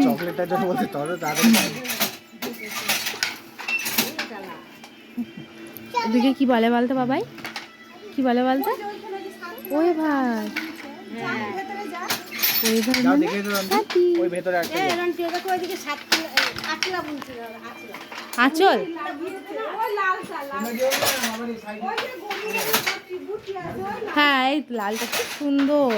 চকলেটটার জন্য বলতে তবে তাদের এদিকে কি বলে বলতো বাবাই, কি বলে বলতো? ওই ভাই ওই ভাই যাও মানে দেখে তো হাতি। ওই ভেতরে একটা আঁচল হ্যাঁ, এই লালটা খুব সুন্দর।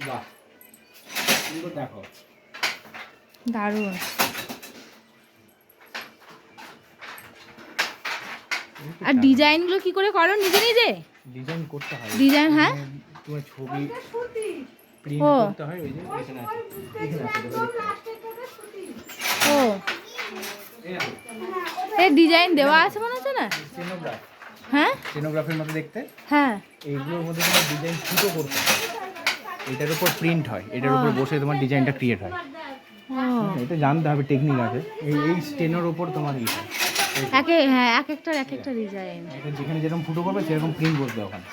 বাহ সুন্দর, দেখো দারুণ। আর ডিজাইনগুলো কি করে করো নিজে নিজে? ডিজাইন করতে হয়, ডিজাইন হ্যাঁ, তোমার ছবি প্রিন্ট ও করতে হয়। ওই যে এখানে আছে, এখানে আছে, ও এই ডিজাইন দেওয়া আছে মনে হচ্ছে না? স্টেনোগ্রাফ, হ্যাঁ স্টেনোগ্রাফের মতো দেখতে। হ্যাঁ এইগুলোর মধ্যে তোমার ডিজাইন ফুটো করতে হয়, এটার উপর প্রিন্ট হয়, এটার উপর বসে তোমার ডিজাইনটা ক্রিয়েট হয়। এটা জানতে হবে, টেকনিক আছে। এই স্টেনোর উপর তোমার ই হয়, হ্যাঁ এক একটা ডিজাইন। এটা যেখানে যেরকম ফুটো করবে সেরকম প্রিন্ট বসবে ওখানে।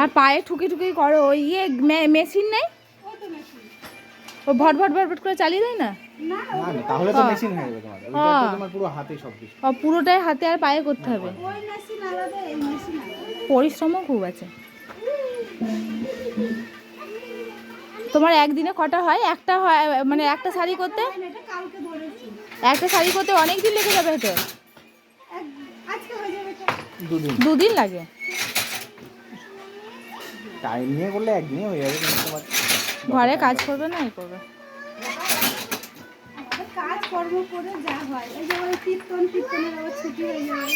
আর পায়ে ঠুকে ঠুকে করো, ওই ইয়ে মেশিন নেই? ও ভট ভট ভট ভট করে চালিয়ে দেয় না? না না, তাহলে তো মেশিন হয়ে যাবে তোমার। ওইটা তো তোমার পুরো হাতে সব কিছু। পুরোটাই হাতে আর পায়ে করতে হবে, পরিশ্রমও খুব আছে। তোমার একদিনে কটা হয়? একটা হয় মানে একটা শাড়ি করতে, একটা শাড়ি করতে অনেক দিন লেগে যাবে তো? দুদিন লাগে? টাইম নিয়ে করলে একদিনে হয়ে যাবে, কিন্তু তোমার ঘরে কাজ করবে না, এই করবে কাজ কর্ম করে যা হয়, এই যে ওই কীর্তনের আবার ছুটি হয়ে যাবে।